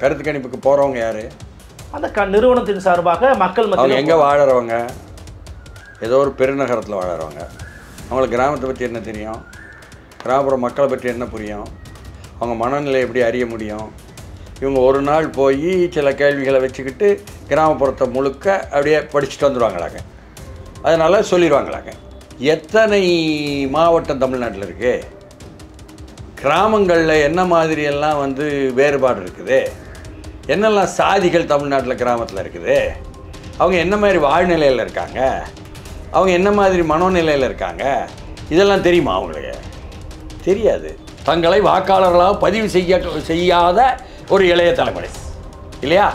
கருத்து கணிப்புக்கு போகிறவங்க யார்? அந்த நிறுவனத்தின் சார்பாக மக்கள் அவங்க எங்கே வாழறவங்க? ஏதோ ஒரு பெருநகரத்தில் வாழறவங்க. அவங்களுக்கு கிராமத்தை பற்றி என்ன தெரியும்? கிராமப்புற மக்களை பற்றி என்ன புரியும்? அவங்க மனநிலை எப்படி அறிய முடியும்? இவங்க ஒரு நாள் போய் சில கேள்விகளை வச்சுக்கிட்டு கிராமப்புறத்தை முழுக்க அப்படியே படிச்சுட்டு வந்துடுவாங்களாங்க. அதனால் சொல்லிடுவாங்களாங்க. எத்தனை மாவட்டம் தமிழ்நாட்டில் இருக்குது? கிராமங்களில் என்ன மாதிரியெல்லாம் வேறுபாடு இருக்குது? என்னெல்லாம் சாதிகள் தமிழ்நாட்டில் கிராமத்தில் இருக்குது? அவங்க என்ன மாதிரி வாழ்நிலையில் இருக்காங்க? அவங்க என்ன மாதிரி மனோநிலையில் இருக்காங்க? இதெல்லாம் தெரியுமா அவங்களுக்கு? தெரியாது. தங்களை வாக்காளர்களாக பதிவு செய்யாத ஒரு இளைய தலைமுறை இல்லையா?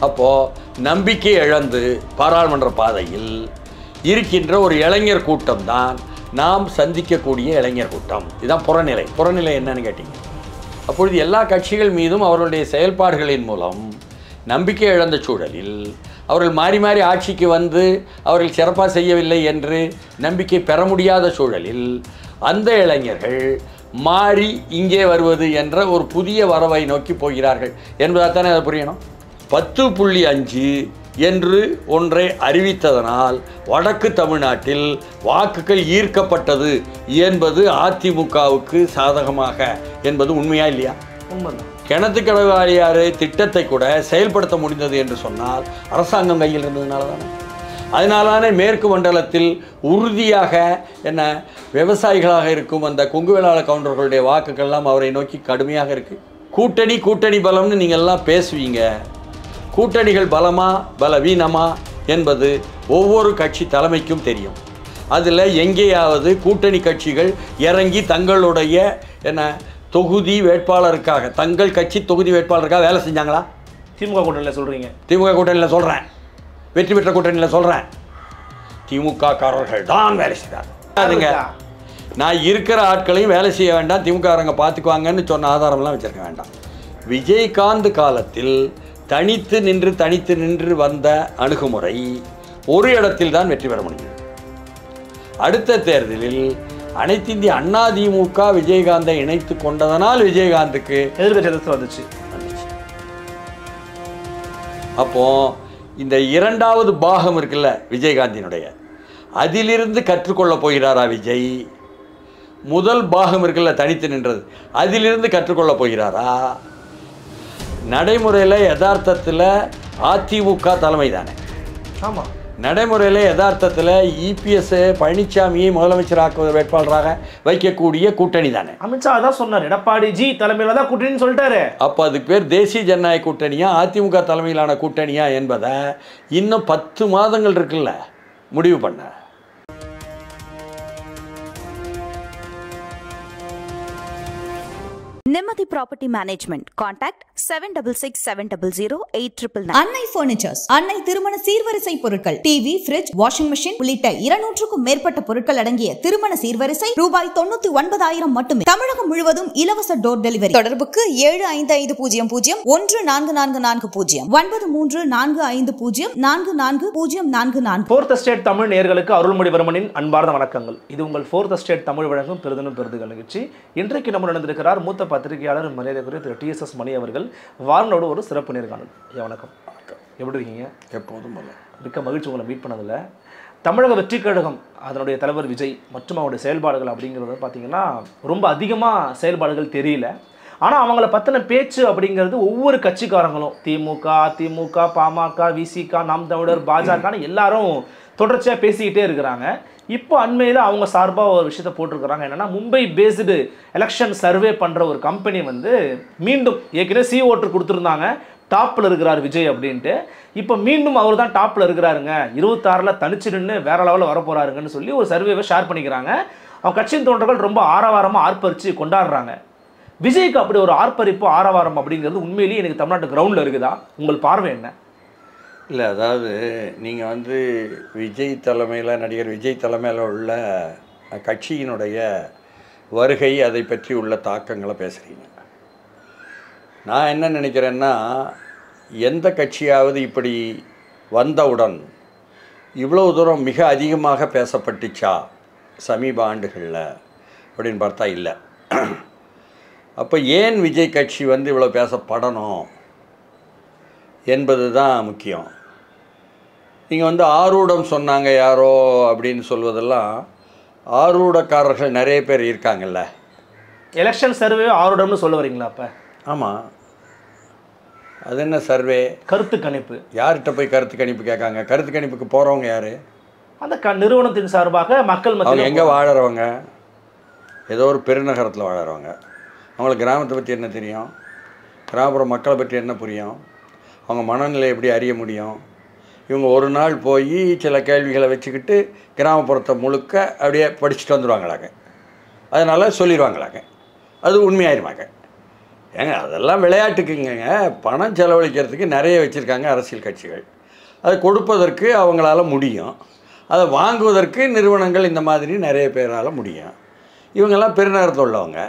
அப்போது நம்பிக்கை இழந்து பாராளுமன்ற பாதையில் இருக்கின்ற ஒரு இளைஞர் கூட்டம் தான் நாம் சந்திக்கக்கூடிய இளைஞர் கூட்டம். இதுதான் புறநிலை. புறநிலை என்னன்னு கேட்டீங்க. அப்பொழுது எல்லா கட்சிகள் மீதும் அவர்களுடைய செயல்பாடுகளின் மூலம் நம்பிக்கை இழந்த சூழலில் அவர்கள் மாறி மாறி ஆட்சிக்கு வந்து அவர்கள் சிறப்பாக செய்யவில்லை என்று நம்பிக்கை பெற முடியாத சூழலில் அந்த இளைஞர்கள் மாறி இங்கே வருவது என்ற ஒரு புதிய வரவை நோக்கி போகிறார்கள் என்பதாகத்தானே அதை புரியணும். 10.5 என்று ஒன்றை அறிவித்ததனால் வடக்கு தமிழ்நாட்டில் வாக்குகள் ஈர்க்கப்பட்டது என்பது அதிமுகவுக்கு சாதகமாக என்பது உண்மையா இல்லையா? உண்மைதான். கிணத்து கடவாளியாறு திட்டத்தை கூட செயல்படுத்த முடிந்தது என்று சொன்னால் அரசாங்கம் கையில் இருந்ததுனால தானே. அதனாலான மேற்கு மண்டலத்தில் உறுதியாக விவசாயிகளாக இருக்கும் அந்த கொங்கு வேளாள கவுண்டர்களுடைய வாக்குகள்லாம் அவரை நோக்கி கடுமையாக இருக்குது. கூட்டணி பலம்னு நீங்கள் எல்லாம் பேசுவீங்க. கூட்டணிகள் பலமா பலவீனமா என்பது ஒவ்வொரு கட்சி தலைமைக்கும் தெரியும். அதில் எங்கேயாவது கூட்டணி கட்சிகள் இறங்கி தங்களுடைய தொகுதி வேட்பாளருக்காக தங்கள் கட்சி தொகுதி வேட்பாளருக்காக வேலை செஞ்சாங்களா? திமுக கூட்டணியில் சொல்கிறீங்க? திமுக கூட்டணியில் சொல்கிறேன், வெற்றி பெற்ற கூட்டணியில் சொல்கிறேன். திமுக காரர்கள் தான் வேலை செய்தாங்க. அதுங்க நான் இருக்கிற ஆட்களையும் வேலை செய்ய வேண்டாம், திமுககாரங்க பார்த்துக்குவாங்கன்னு சொன்ன ஆதாரம்லாம் வச்சுருக்க வேண்டாம். விஜயகாந்த் காலத்தில் தனித்து நின்று வந்த அணுகுமுறை ஒரு இடத்தில் தான் வெற்றி பெற முடியும். அடுத்த தேர்தலில் அனைத்து இந்திய அண்ணா திமுக விஜயகாந்தை இணைத்து கொண்டதனால் விஜயகாந்துக்கு எதிர்கட்சி வந்துச்சு. அப்போ இந்த இரண்டாவது பாகம் இருக்குல்ல விஜயகாந்தினுடைய, அதிலிருந்து கற்றுக்கொள்ள போகிறாரா விஜய்? முதல் பாகம் இருக்குல்ல தனித்து நின்றது, அதிலிருந்து கற்றுக்கொள்ள போகிறாரா? நடைமுறையில் யதார்த்தத்தில் அதிமுக தலைமை தானே. ஆமாம். நடைமுறையில் யதார்த்தத்தில் இபிஎஸ் பழனிசாமியை முதலமைச்சராக்குவது வேட்பாளராக வைக்கக்கூடிய கூட்டணி தானே. அமித்ஷா தான் சொன்னார், எடப்பாடி ஜி தலைமையில் தான் கூட்டணின்னு சொல்லிட்டாரு. அப்போ அதுக்கு பேர் தேசிய ஜனநாயக கூட்டணியா அதிமுக தலைமையிலான கூட்டணியா என்பதை இன்னும் 10 மாதங்கள் இருக்குல்ல முடிவு பண்ண. Nemathi Property Management. Contact 7667008999. அன்னை பர்னிச்சர்ஸ், அன்னை திருமண சீர்வரிசை பொருட்கள், டிவி, ஃபிரிட்ஜ், வாஷிங் மெஷின் உள்ளிட்ட 200க்கும் மேற்பட்ட பொருட்கள் அடங்கிய திருமண சீர்வரிசை ரூபாய் 99,000 மட்டுமே. தமிழகம் முழுவதும் இலவச டோர் டெலிவரி. தொடர்புக்கு 7550014440 9345044044. ஃபோர்த் ஸ்டேட் தமிழ் நேயர்களுக்கு அருள்மொழிவர்மனின் அன்பார்ந்த வணக்கங்கள். இது உங்கள் ஃபோர்த் ஸ்டேட் தமிழ் வழங்கும் பெருதனும் பெருதுகள் நிகழ்ச்சி. இன்றைக்கு நம்ம நடந்திருக்கிறார் மூத்த பத்திரிகையாளர் மரியாதைக்குரிய திரு TSS மணி அவர்கள். வாரனோட ஒரு சிறப்பு நேர்காணல். வணக்கம். எப்படி இருக்கீங்க? எப்போதும் மிக்க மகிழ்ச்சி உங்களை மீட் பண்ணதில். தமிழக வெற்றி கழகம் அதனுடைய தலைவர் விஜய் மற்றும் அவருடைய செயல்பாடுகள் அப்படிங்கிறது பார்த்தீங்கன்னா ரொம்ப அதிகமாக செயல்பாடுகள் தெரியல. ஆனால் அவங்கள பற்றின பேச்சு அப்படிங்கிறது ஒவ்வொரு கட்சிக்காரங்களும் திமுக, அதிமுக, பாமக, விசிக, நாம் தமிழர், பாஜகன்னு எல்லாரும் தொடர்ச்சியாக பேசிக்கிட்டே இருக்கிறாங்க. இப்போ அண்மையில் அவங்க சார்பாக ஒரு விஷயத்தை போட்டிருக்கிறாங்க. என்னென்னா, மும்பை பேஸ்டு எலெக்ஷன் சர்வே பண்ணுற ஒரு கம்பெனி மீண்டும் ஏற்கனவே ஓட்டு கொடுத்துருந்தாங்க, டாப்பில் இருக்கிறார் விஜய் அப்படின்ட்டு. இப்போ மீண்டும் அவர் தான் டாப்பில் இருக்கிறாருங்க, 26ல் தனிச்சு நின்று வேற லெவலில் வரப்போகிறாருங்கன்னு சொல்லி ஒரு சர்வேவை ஷேர் பண்ணிக்கிறாங்க. அவங்க கட்சியின் தொண்டர்கள் ரொம்ப ஆரவாரமாக ஆர்ப்பரித்து கொண்டாடுறாங்க. விஜய்க்கு அப்படி ஒரு ஆர்ப்பரிப்பு ஆரவாரம் அப்படிங்கிறது உண்மையிலேயே எனக்கு தமிழ்நாட்டு கிரவுண்டில் இருக்குதா? உங்கள் பார்வை என்ன? இல்லை, அதாவது நீங்கள் விஜய் தலைமையில், நடிகர் விஜய் தலைமையில் உள்ள கட்சியினுடைய வருகை, அதை பற்றி உள்ள தாக்கங்களை பேசுகிறீங்க. நான் என்ன நினைக்கிறேன்னா, எந்த கட்சியாவது இப்படி வந்தவுடன் இவ்வளவு தூரம் மிக அதிகமாக பேசப்பட்டுச்சா சமீப ஆண்டுகளில் அப்படின்னு பார்த்தா இல்லை. அப்போ ஏன் விஜய் கட்சி இவ்வளோ பேசப்படணும் என்பது தான் முக்கியம். நீங்கள் வந்து ஆரூடம் சொன்னாங்க யாரோ அப்படின்னு சொல்வதெல்லாம், ஆரூடக்காரர்கள் நிறைய பேர் இருக்காங்கல்ல. எலெக்ஷன் சர்வே ஆரோடம்னு சொல்ல வரீங்களா அப்போ? ஆமாம். அது என்ன சர்வே? கருத்து கணிப்பு. யார்கிட்ட போய் கருத்து கணிப்பு கேட்காங்க? கருத்து கணிப்புக்கு போகிறவங்க யார்? அந்த நிறுவனத்தின் சார்பாக மக்கள் அவங்க மத்தியில். எங்கே வாழறவங்க? ஏதோ ஒரு பெருநகரத்தில் வாழறவங்க. அவங்களுக்கு கிராமத்தை பற்றி என்ன தெரியும்? கிராமப்புற மக்களை பற்றி என்ன புரியும்? அவங்க மனநிலை எப்படி அறிய முடியும்? இவங்க ஒரு நாள் போய் சில கேள்விகளை வச்சுக்கிட்டு கிராமப்புறத்தை முழுக்க அப்படியே படிச்சுட்டு வந்துடுவாங்களாங்க. அதனால் சொல்லிடுவாங்களாங்க. அது உண்மையாயிருமாங்க. ஏங்க அதெல்லாம் விளையாட்டுக்குங்க. பணம் செலவழிக்கிறதுக்கு நிறைய வச்சுருக்காங்க அரசியல் கட்சிகள். அது கொடுப்பதற்கு அவங்களால முடியும். அதை வாங்குவதற்கு நிறுவனங்கள் இந்த மாதிரி நிறைய பேரால் முடியும். இவங்கெல்லாம் பெருநகரத்தில் உள்ளவங்க.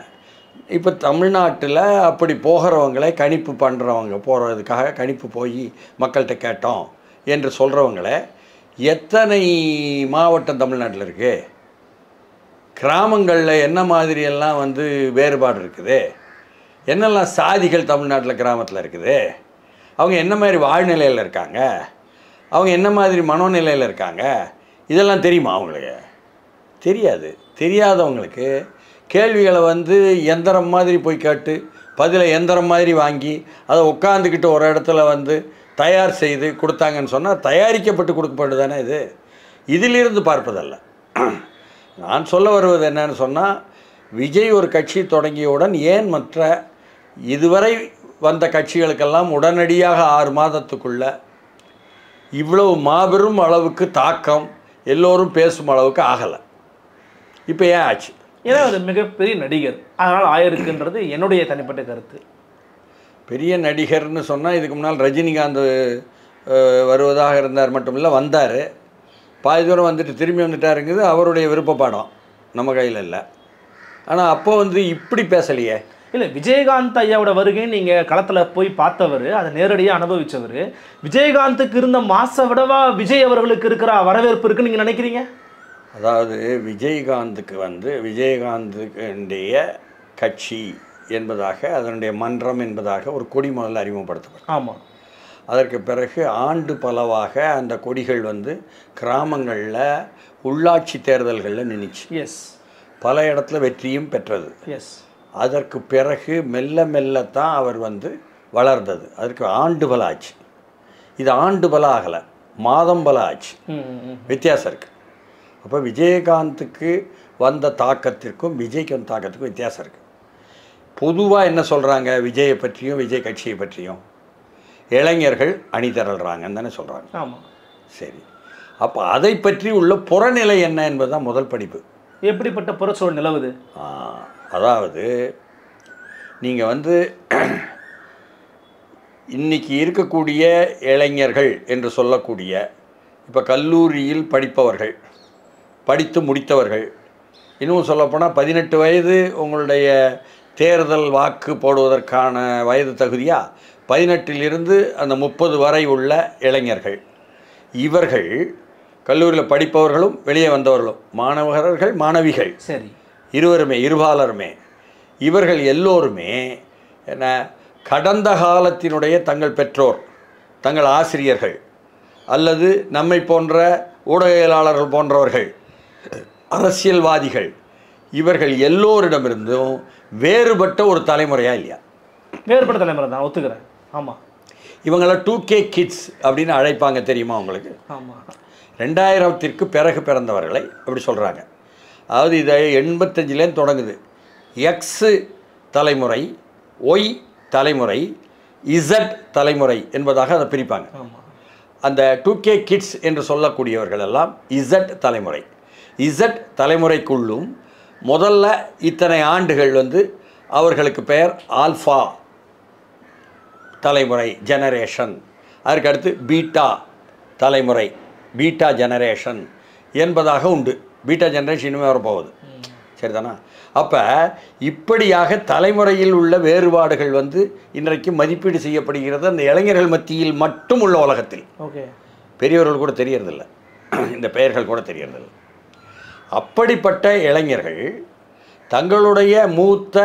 இப்போ தமிழ்நாட்டில் அப்படி போகிறவங்களை கணிப்பு பண்ணுறவங்க, போகிறதுக்காக கணிப்பு போய் மக்கள்கிட்ட கேட்டோம் என்று சொல்கிறவங்கள எத்தனை மாவட்டம் தமிழ்நாட்டில் இருக்குது? கிராமங்களில் என்ன மாதிரியெல்லாம் வந்து வேறுபாடு இருக்குது? என்னெல்லாம் சாதிகள் தமிழ்நாட்டில் கிராமத்தில் இருக்குது? அவங்க என்ன மாதிரி வாழ்நிலையில் இருக்காங்க? அவங்க என்ன மாதிரி மனோநிலையில் இருக்காங்க? இதெல்லாம் தெரியுமா அவங்களுக்கு? தெரியாது. தெரியாதவங்களுக்கு கேள்விகளை வந்து எந்திரம் மாதிரி போய் கேட்டு பதிலை எந்திரம் மாதிரி வாங்கி அதை உட்காந்துக்கிட்டு ஒரு இடத்துல வந்து தயார் செய்து கொடுத்தாங்கன்னு சொன்னால் தயாரிக்கப்பட்டு கொடுக்கப்பட்டு தானே இது. இதிலிருந்து பார்ப்பதல்ல. நான் சொல்ல வருவது என்னன்னு சொன்னால், விஜய் ஒரு கட்சி தொடங்கியவுடன் ஏன் மற்ற இதுவரை வந்த கட்சிகளுக்கெல்லாம் உடனடியாக 6 மாதத்துக்குள்ள இவ்வளவு மாபெரும் அளவுக்கு தாக்கம் எல்லோரும் பேசும் அளவுக்கு ஆகலை? இப்போ ஏன் ஆச்சு? ஏன்னா அது மிகப்பெரிய நடிகர், அதனால் ஆயிருக்குன்றது என்னுடைய தனிப்பட்ட கருத்து. பெரிய நடிகர்னு சொன்னால் இதுக்கு முன்னால் ரஜினிகாந்த் வருவதாக இருந்தார், மட்டுமில்லை வந்தார். பாதி தூரம் வந்துட்டு திரும்பி வந்துட்டாருங்கிறது அவருடைய விருப்ப பாடம், நம்ம கையில் இல்லை. ஆனால் அப்போ வந்து இப்படி பேசலையே. இல்லை, விஜயகாந்த் ஐயாவோட வருகை நீங்கள் களத்தில் போய் பார்த்தவர், அதை நேரடியாக அனுபவித்தவர். விஜயகாந்துக்கு இருந்த மாசை விடவா விஜய் அவர்களுக்கு இருக்கிற வரவேற்பு இருக்குன்னு நீங்கள் நினைக்கிறீங்க? அதாவது விஜயகாந்துக்கு வந்து விஜயகாந்துடைய கட்சி என்பதாக, அதனுடைய மன்றம் என்பதாக ஒரு கொடி முதல்ல அறிமுகப்படுத்தப்படும். ஆமாம். அதற்கு பிறகு ஆண்டு பலவாக அந்த கொடிகள் வந்து கிராமங்களில் உள்ளாட்சி தேர்தல்களில் நின்றுச்சு. எஸ். பல இடத்துல வெற்றியும் பெற்றது. எஸ். அதற்கு பிறகு மெல்ல மெல்லத்தான் அவர் வந்து வளர்ந்தது. அதற்கு ஆண்டு பல ஆச்சு. இது ஆண்டு பல ஆகலை, மாதம் பல ஆச்சு. வித்தியாசம் இருக்குது. அப்போ விஜயகாந்துக்கு வந்த தாக்கத்திற்கும் விஜய்க்கு வந்த தாக்கத்துக்கும் வித்தியாசம் இருக்குது. பொதுவாக என்ன சொல்கிறாங்க விஜயை பற்றியும் விஜய் கட்சியை பற்றியும்? இளைஞர்கள் அணி திரள்றாங்கன்னு தானே சொல்கிறாங்க. ஆமாம். சரி, அப்போ அதை பற்றி உள்ள புறநிலை என்ன என்பது தான் முதல் படிப்பு. எப்படிப்பட்ட புறச்சூழல் நிலவுது? அதாவது நீங்கள் வந்து இன்றைக்கி இருக்கக்கூடிய இளைஞர்கள் என்று சொல்லக்கூடிய, இப்போ கல்லூரியில் படிப்பவர்கள், படித்து முடித்தவர்கள், இன்னும் சொல்லப்போனால் 18 வயது உங்களுடைய தேர்தல் வாக்கு போடுவதற்கான வயது தகுதியாக, 18லிருந்து அந்த 30 வரை உள்ள இளைஞர்கள், இவர்கள் கல்லூரியில் படிப்பவர்களும் வெளியே வந்தவர்களும், மாணவர்கள் மாணவிகள், சரி, இருவருமே, இருபாலருமே, இவர்கள் எல்லோருமே என்ன கடந்த காலத்தினுடைய தங்கள் பெற்றோர், தங்கள் ஆசிரியர்கள் அல்லது நம்மை போன்ற ஊடகவியலாளர்கள் போன்றவர்கள், அரசியல்வாதிகள், இவர்கள் எல்லோரிடமிருந்தும் வேறுபட்ட ஒரு தலைமுறையாக இல்லையா? வேறுபட்ட தலைமுறை தான், ஒத்துக்கிறேன். ஆமாம். இவங்கள 2K கிட்ஸ் அப்படின்னு அழைப்பாங்க, தெரியுமா உங்களுக்கு? ஆமாம். 2000ற்கு பிறகு பிறந்தவர்களை அப்படி சொல்கிறாங்க. அதாவது இதை 85லேருந்து தொடங்குது. எக்ஸ் தலைமுறை, ஒய் தலைமுறை, இசட் தலைமுறை என்பதாக அதை பிரிப்பாங்க. அந்த 2K கிட்ஸ் என்று சொல்லக்கூடியவர்கள் எல்லாம் இசட் தலைமுறை. இசட் தலைமுறைக்குள்ளும் முதல்ல இத்தனை ஆண்டுகள் வந்து அவர்களுக்கு பெயர் ஆல்ஃபா தலைமுறை, ஜெனரேஷன். அதற்கு அடுத்து பீட்டா தலைமுறை, பீட்டா ஜெனரேஷன் என்பதாக உண்டு. பீட்டா ஜெனரேஷன் இனிமே வரப்போகுது, சரிதானா? அப்போ இப்படியாக தலைமுறையில் உள்ள வேறுபாடுகள் வந்து இன்றைக்கு மதிப்பீடு செய்யப்படுகிறது அந்த இளைஞர்கள் மத்தியில் மட்டும் உள்ள உலகத்தில். ஓகே, பெரியவர்கள் கூட தெரியறதில்ல, இந்த பெயர்கள் கூட தெரியறதில்லை. அப்படிப்பட்ட இளைஞர்கள் தங்களுடைய மூத்த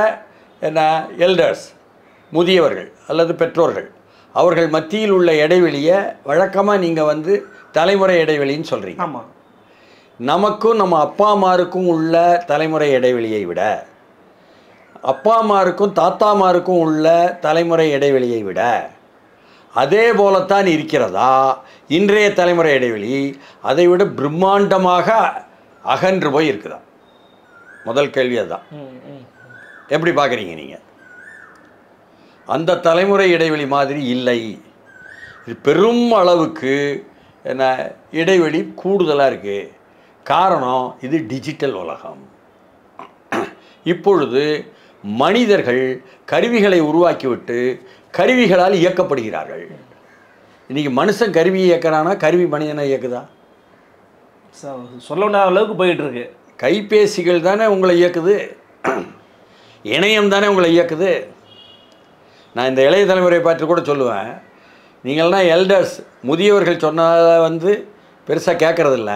என்ன எல்டர்ஸ், முதியவர்கள் அல்லது பெற்றோர்கள், அவர்கள் மத்தியில் உள்ள இடைவெளியை வழக்கமாக நீங்கள் வந்து தலைமுறை இடைவெளின்னு சொல்கிறீங்க. ஆமாம். நமக்கும் நம்ம அப்பா அம்மாருக்கும் உள்ள தலைமுறை இடைவெளியை விட அப்பா அம்மாருக்கும் தாத்தாமாருக்கும் உள்ள தலைமுறை இடைவெளியை விட அதே போலத்தான் இருக்கிறதா இன்றைய தலைமுறை இடைவெளி? அதை விட பிரம்மாண்டமாக அகன்று போய் இருக்குதா? முதல் கேள்வி அதுதான். எப்படி பார்க்குறீங்க நீங்கள்? அந்த தலைமுறை இடைவெளி மாதிரி இல்லை. இது பெரும் அளவுக்கு என்ன இடைவெளி கூடுதலாக இருக்குது. காரணம், இது டிஜிட்டல் உலகம். இப்பொழுது மனிதர்கள் கருவிகளை உருவாக்கிவிட்டு கருவிகளால் இயக்கப்படுகிறார்கள். இன்றைக்கி மனுஷன் கருவியை இயக்கிறானா, கருவி மனிதனை இயக்குதா? சொல்ல அளவுக்கு போயிட்டு இருக்கு. கைபேசிகள் தானே உங்களை இயக்குது, இணையம் தானே உங்களை இயக்குது. நான் இந்த இளைய தலைமுறையை பற்றி கூட சொல்லுவேன். நீங்கள்லாம் எல்டர்ஸ், முதியவர்கள் சொன்னதை வந்து பெருசாக கேட்குறதில்ல.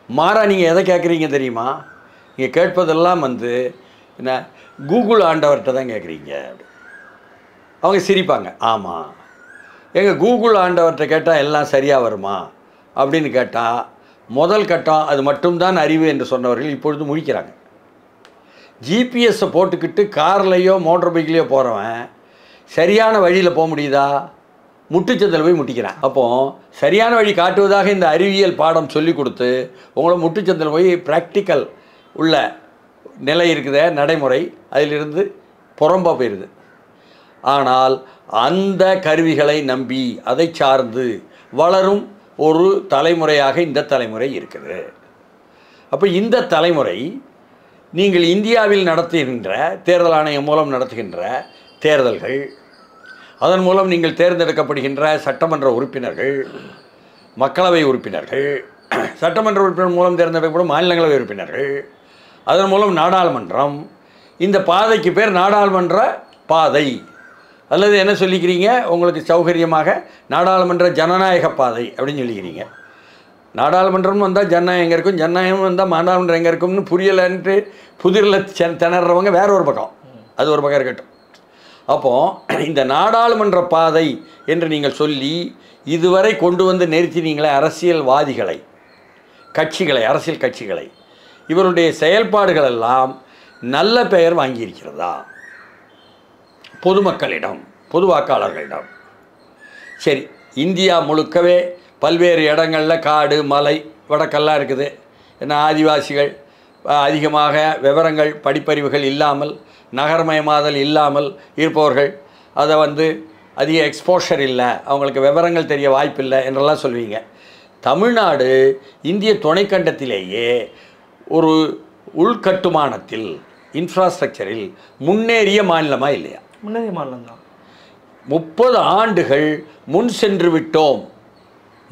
மாறா நீங்கள் எதை கேட்குறீங்க தெரியுமா? நீங்கள் கேட்பதெல்லாம் வந்து என்ன, கூகுள் ஆண்டவர்கிட்ட தான் கேட்குறீங்க. அவங்க சிரிப்பாங்க. ஆமாம், எங்கள் கூகுள் ஆண்டவர்கிட்ட கேட்டால் எல்லாம் சரியாக வருமா அப்படின்னு கேட்டால் முதல் கட்டம் அது மட்டும்தான் அறிவு என்று சொன்னவர்கள் இப்பொழுது முழிக்கிறாங்க. ஜிபிஎஸ்ஸை போட்டுக்கிட்டு கார்லேயோ மோட்டர் பைக்லேயோ போகிறவன் சரியான வழியில் போக முடியுதா? முட்டுச்சந்தில் போய் முட்டிக்கிறான். அப்போது சரியான வழி காட்டுவதாக இந்த அறிவியல் பாடம் சொல்லி கொடுத்து உங்களை முட்டுச்சந்தில் போய் ப்ராக்டிக்கல் உள்ள நிலை இருக்குதே, நடைமுறை, அதிலிருந்து புறம்பாக போயிடுது. ஆனால் அந்த கருவிகளை நம்பி அதை சார்ந்து வளரும் ஒரு தலைமுறையாக இந்த தலைமுறை இருக்குது. அப்போ இந்த தலைமுறை நீங்கள் இந்தியாவில் நடத்துகின்ற தேர்தல் ஆணையம் மூலம் நடத்துகின்ற தேர்தல்கள், அதன் மூலம் நீங்கள் தேர்ந்தெடுக்கப்படுகின்ற சட்டமன்ற உறுப்பினர்கள், மக்களவை உறுப்பினர்கள், சட்டமன்ற உறுப்பினர் மூலம் தேர்ந்தெடுக்கப்படும் மாநிலங்களவை உறுப்பினர்கள், அதன் மூலம் நாடாளுமன்றம், இந்த பாதைக்கு பேர் நாடாளுமன்ற பாதை அல்லது என்ன சொல்லிக்கிறீங்க உங்களுக்கு சௌகரியமாக நாடாளுமன்ற ஜனநாயக பாதை அப்படின்னு சொல்லிக்கிறீங்க. நாடாளுமன்றம் வந்தால் ஜனநாயகம் எங்கே இருக்கும், ஜனநாயகம் வந்தால் நாடாளுமன்றம் எங்கே இருக்கும்னு புரியலைன்ட்டு புதிரில் திணறவங்க வேற ஒரு பக்கம், அது ஒரு பக்கம் இருக்கட்டும். அப்போது இந்த நாடாளுமன்ற பாதை என்று நீங்கள் சொல்லி இதுவரை கொண்டு வந்து நிறுத்தினீங்களே அரசியல்வாதிகளை, கட்சிகளை, அரசியல் கட்சிகளை, இவருடைய செயல்பாடுகள் எல்லாம் நல்ல பெயர் வாங்கியிருக்கிறதா பொதுமக்களிடம், பொது வாக்காளர்களிடம்? சரி, இந்தியா முழுக்கவே பல்வேறு இடங்களில் காடு மலை வடக்கெல்லாம் இருக்குது. ஏன்னா ஆதிவாசிகள் அதிகமாக விவரங்கள் படிப்பறிவுகள் இல்லாமல், நகரமயமாதல் இல்லாமல் இருப்பவர்கள், அதை வந்து அதிக எக்ஸ்போஷர் இல்லை, அவங்களுக்கு விவரங்கள் தெரிய வாய்ப்பில்லை என்றெல்லாம் சொல்வீங்க. தமிழ்நாடு இந்திய துணைக்கண்டத்திலேயே ஒரு உள்கட்டுமானத்தில், இன்ஃப்ராஸ்ட்ரக்சரில் முன்னேறிய மாநிலமாக இல்லையா? முன்னேறிய மாநிலம் தான். 30 ஆண்டுகள் முன் சென்று விட்டோம்